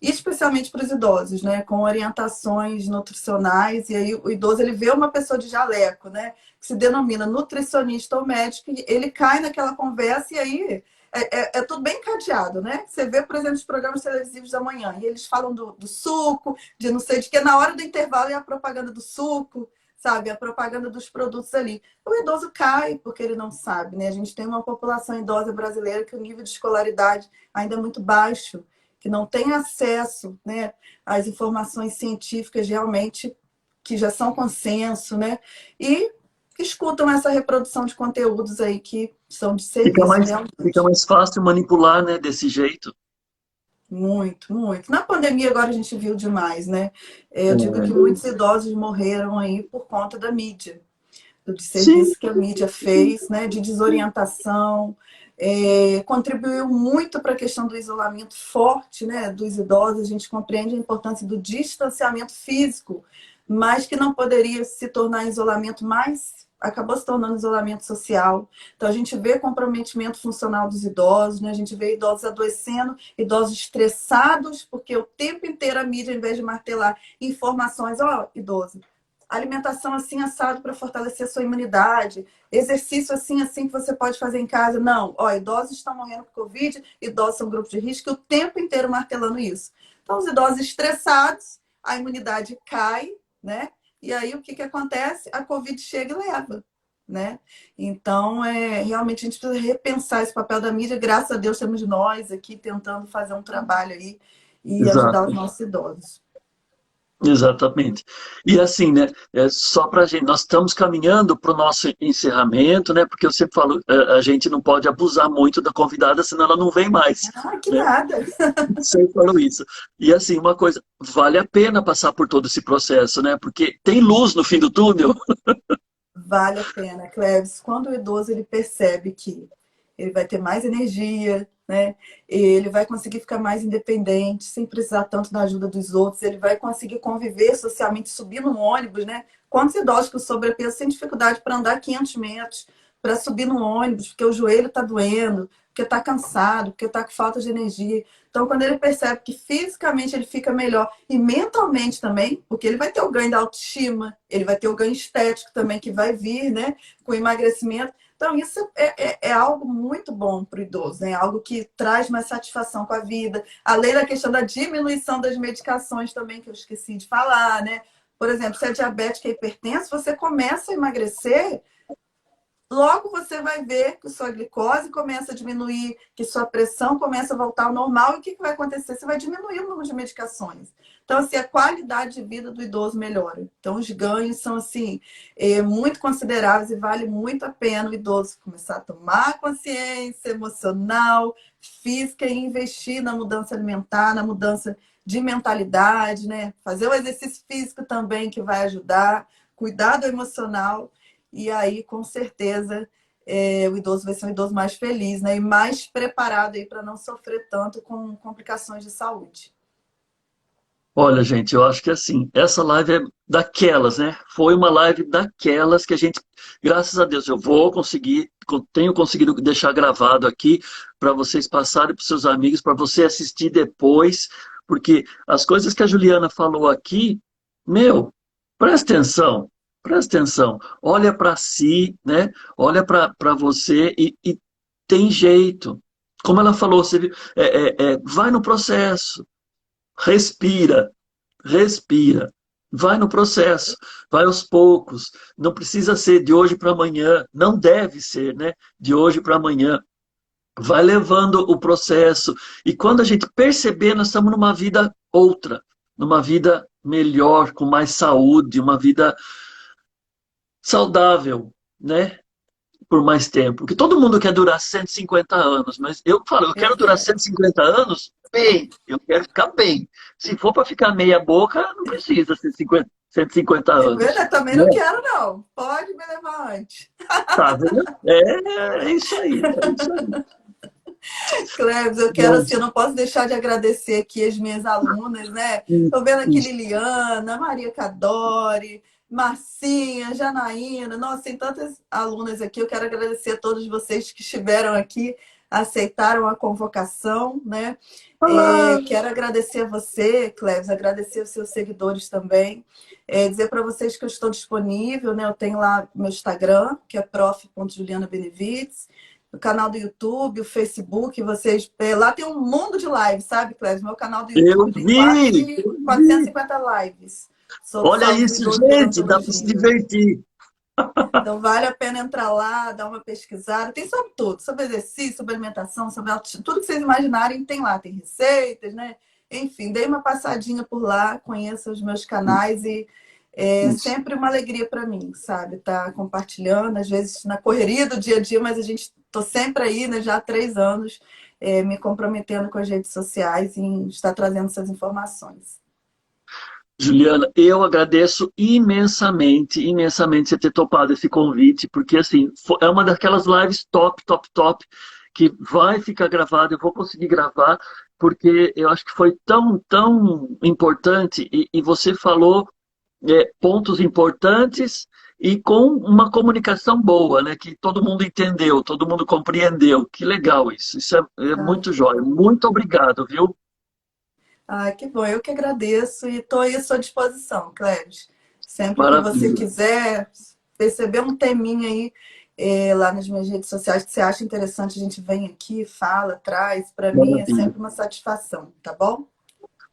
e especialmente para os idosos, né? Com orientações nutricionais, e aí o idoso ele vê uma pessoa de jaleco, né? Que se denomina nutricionista ou médico, e ele cai naquela conversa e aí é tudo bem encadeado, né? Você vê, por exemplo, os programas televisivos da manhã, e eles falam do suco, de não sei de que, na hora do intervalo é a propaganda do suco, sabe? A propaganda dos produtos ali. O idoso cai porque ele não sabe, né? A gente tem uma população idosa brasileira que o nível de escolaridade ainda é muito baixo, que não tem acesso, né, às informações científicas realmente que já são consenso, né? E escutam essa reprodução de conteúdos aí que são de serviço Fica realmente. mais fácil manipular, né, desse jeito. Muito, muito. Na pandemia agora a gente viu demais, né? Eu digo que muitos idosos morreram aí por conta da mídia, do Sim, desserviço que a mídia fez, né? De desorientação, contribuiu muito para a questão do isolamento forte, né, dos idosos. A gente compreende a importância do distanciamento físico, mas que não poderia se tornar isolamento mais, acabou se tornando isolamento social. Então a gente vê comprometimento funcional dos idosos, né? A gente vê idosos adoecendo, idosos estressados, porque o tempo inteiro a mídia, ao invés de martelar informações, ó, idoso, alimentação assim assado para fortalecer a sua imunidade, exercício assim assim que você pode fazer em casa. Não, ó, idosos estão morrendo por Covid, idosos são grupos de risco, e o tempo inteiro martelando isso. Então os idosos estressados, a imunidade cai, né? E aí o que acontece? A Covid chega e leva, né? Então, realmente a gente precisa repensar esse papel da mídia. Graças a Deus temos nós aqui tentando fazer um trabalho aí e ajudar os Exato. nossos idosos. Exatamente. E assim, né, só para a gente, nós estamos caminhando para o nosso encerramento, né, porque eu sempre falo, a gente não pode abusar muito da convidada, senão ela não vem mais, Ah, que né? nada! Sempre falo isso. E assim, uma coisa, vale a pena passar por todo esse processo, né, porque tem luz no fim do túnel. Vale a pena, Cleves. Quando o idoso ele percebe que ele vai ter mais energia, né? Ele vai conseguir ficar mais independente, sem precisar tanto da ajuda dos outros, ele vai conseguir conviver socialmente, subir no ônibus, né? Quantos idosos com sobrepeso têm dificuldade para andar 500 metros, para subir no ônibus, porque o joelho está doendo, porque está cansado, porque está com falta de energia. Então, quando ele percebe que fisicamente ele fica melhor e mentalmente também, porque ele vai ter o ganho da autoestima, ele vai ter o ganho estético também que vai vir, né, com o emagrecimento. Então, isso é algo muito bom para o idoso, né? Algo que traz mais satisfação com a vida. Além da questão da diminuição das medicações também, que eu esqueci de falar, né? Por exemplo, se é diabético e hipertenso, você começa a emagrecer, logo você vai ver que sua glicose começa a diminuir, que sua pressão começa a voltar ao normal. E o que vai acontecer? Você vai diminuir o número de medicações. Então, assim, a qualidade de vida do idoso melhora. Então, os ganhos são, assim, muito consideráveis e vale muito a pena o idoso começar a tomar consciência emocional, física e investir na mudança alimentar, na mudança de mentalidade, né? Fazer o exercício físico também, que vai ajudar, cuidar do emocional. E aí, com certeza, o idoso vai ser um idoso mais feliz, né? E mais preparado aí para não sofrer tanto com complicações de saúde. Olha, gente, eu acho que assim, essa live é daquelas, né? Foi uma live daquelas que a gente, graças a Deus, eu vou conseguir, tenho conseguido deixar gravado aqui para vocês passarem para os seus amigos, para você assistir depois, porque as coisas que a Juliana falou aqui, meu, presta atenção, presta atenção, olha para si, né? Olha para você e tem jeito. Como ela falou, você, vai no processo. Respira, respira. Vai no processo, vai aos poucos. Não precisa ser de hoje para amanhã, não deve ser, né? De hoje para amanhã. Vai levando o processo. E quando a gente perceber, nós estamos numa vida outra, numa vida melhor, com mais saúde, uma vida saudável, né? Por mais tempo. Porque todo mundo quer durar 150 anos, mas eu falo, eu quero Pois durar é. 150 anos bem, eu quero ficar bem. Se for para ficar meia boca, não precisa ser 150 anos. 50 também Né? não quero, não. Pode me levar antes. Tá vendo? É isso aí, é isso aí. Cleves, eu quero Bom, assim, eu não posso deixar de agradecer aqui as minhas alunas, né? Estou vendo aqui isso. Liliana, Maria Cadore, Marcinha, Janaína. Nossa, tem tantas alunas aqui. Eu quero agradecer a todos vocês que estiveram aqui, aceitaram a convocação, né? Olá! Quero agradecer a você, Cleves, agradecer aos seus seguidores também. Dizer para vocês que eu estou disponível, né? Eu tenho lá meu Instagram, que é prof.julianabenevides, o canal do YouTube, o Facebook, vocês... Lá tem um mundo de lives, sabe, Cléber? Meu canal do Eu YouTube tem vi, eu vi. 450 lives sobre Olha saúde do isso, idoso e gente, dá para se gerontologia. divertir. Então, vale a pena entrar lá, dar uma pesquisada. Tem sobre tudo, sobre exercício, sobre alimentação, sobre tudo que vocês imaginarem tem lá. Tem receitas, né? Enfim, dei uma passadinha por lá, conheça os meus canais e é Isso. sempre uma alegria para mim, sabe? Tá compartilhando, às vezes na correria do dia a dia, mas a gente tô sempre aí, né? Já há 3 anos, me comprometendo com as redes sociais em estar trazendo essas informações. Juliana, eu agradeço imensamente, imensamente você ter topado esse convite, porque assim, é uma daquelas lives top, top, top, que vai ficar gravado, eu vou conseguir gravar, porque eu acho que foi tão, tão importante, e você falou pontos importantes e com uma comunicação boa, né? Que todo mundo entendeu, todo mundo compreendeu. Que legal isso. Isso é Ah, muito jóia. Muito obrigado, viu? que bom. Eu que agradeço e estou aí à sua disposição, Cleves. Sempre que você Maravilha, quiser perceber um teminha aí lá nas minhas redes sociais que você acha interessante, a gente vem aqui, fala, traz. Para mim é maravilha, sempre uma satisfação, tá bom?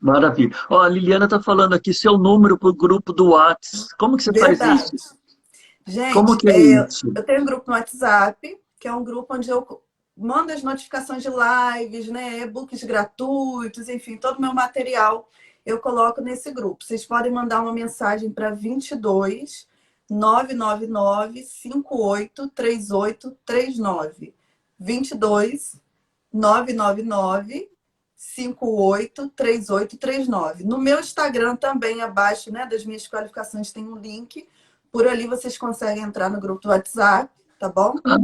maravilha. Ó, a Liliana está falando aqui seu número para o grupo do Whats. Como que você faz Verdade. isso? Como Gente, que é isso? eu tenho um grupo no WhatsApp, que é um grupo onde eu mando as notificações de lives, né, e-books gratuitos, enfim, todo o meu material eu coloco nesse grupo. Vocês podem mandar uma mensagem para 22 999 58 3839. 22 999 58 3839. No meu Instagram também, abaixo, né, das minhas qualificações, tem um link. Por ali vocês conseguem entrar no grupo do WhatsApp, tá bom? Ah,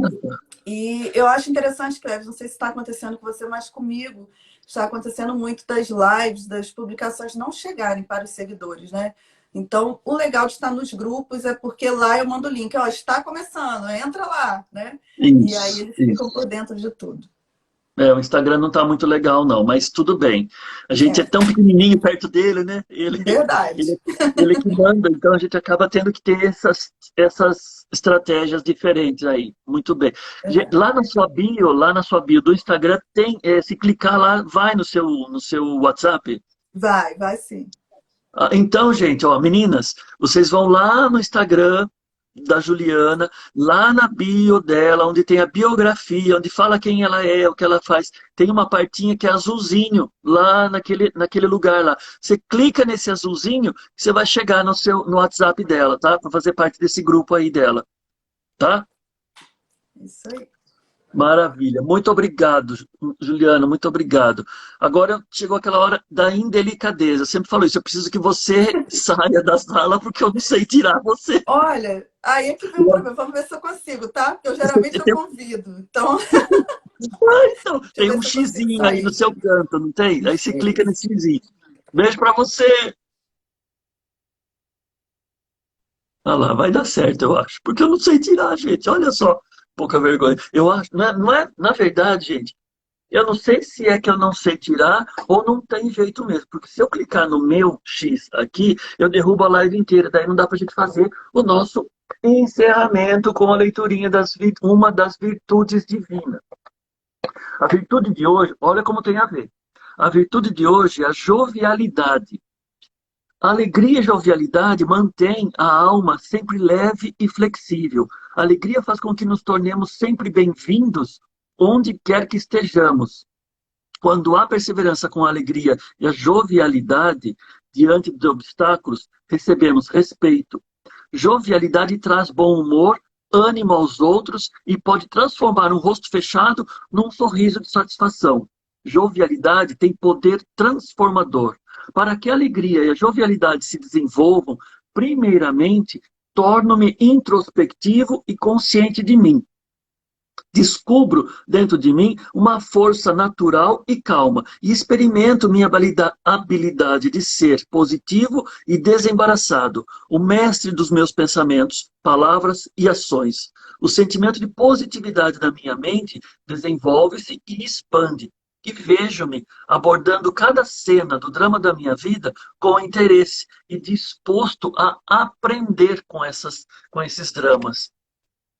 E eu acho interessante, Cleves, não sei se está acontecendo com você, mas comigo está acontecendo muito das lives, das publicações não chegarem para os seguidores, né? Então, o legal de estar nos grupos é porque lá eu mando o link, ó, está começando, entra lá, né? E aí isso, eles ficam por isso. dentro de tudo. O Instagram não está muito legal, não, mas tudo bem. A gente é É, tão pequenininho perto dele, né? verdade. Ele que manda, então a gente acaba tendo que ter essas estratégias diferentes aí. Muito bem. É. Lá na sua bio do Instagram, tem, se clicar lá, vai no seu WhatsApp. Vai sim. Então, gente, ó, meninas, vocês vão lá no Instagram da Juliana, lá na bio dela, onde tem a biografia, onde fala quem ela é, o que ela faz. Tem uma partinha que é azulzinho, lá naquele lugar lá. Você clica nesse azulzinho, você vai chegar no WhatsApp dela, tá? Para fazer parte desse grupo aí dela, tá? Isso aí. Maravilha. Muito obrigado, Juliana, muito obrigado. Agora chegou aquela hora da indelicadeza. Eu sempre falo isso, eu preciso que você saia da sala porque eu não sei tirar você. Olha, aí é que vem o problema. Vamos ver se eu consigo, tá? Porque eu geralmente eu convido. Então, Então, deixa eu tem ver um se eu consigo xizinho aí no sair. seu canto, não tem? Aí você clica Isso. nesse xizinho. Beijo pra você. Ah lá, vai dar certo, eu acho. Porque eu não sei tirar, gente. Olha só, pouca vergonha. Eu acho, na verdade, gente, eu não sei se é que eu não sei tirar ou não tem jeito mesmo. Porque se eu clicar no meu X aqui, eu derrubo a live inteira. Daí não dá pra gente fazer o nosso encerramento com a leiturinha uma das virtudes divinas. A virtude de hoje, olha como tem a ver. A virtude de hoje é a jovialidade. A alegria e jovialidade mantém a alma sempre leve e flexível. A alegria faz com que nos tornemos sempre bem-vindos onde quer que estejamos. Quando há perseverança com a alegria e a jovialidade diante dos obstáculos, recebemos respeito. Jovialidade traz bom humor, ânimo aos outros e pode transformar um rosto fechado num sorriso de satisfação. Jovialidade tem poder transformador. Para que a alegria e a jovialidade se desenvolvam, primeiramente, torno-me introspectivo e consciente de mim. Descubro dentro de mim uma força natural e calma e experimento minha habilidade de ser positivo e desembaraçado, o mestre dos meus pensamentos, palavras e ações. O sentimento de positividade na minha mente desenvolve-se e expande. E vejo-me abordando cada cena do drama da minha vida com interesse e disposto a aprender com esses dramas.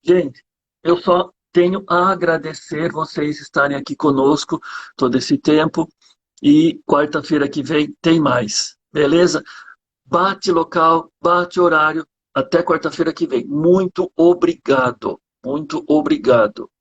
Gente, eu só tenho a agradecer vocês estarem aqui conosco todo esse tempo e quarta-feira que vem tem mais, beleza? Bate local, bate horário, até quarta-feira que vem. Muito obrigado, muito obrigado.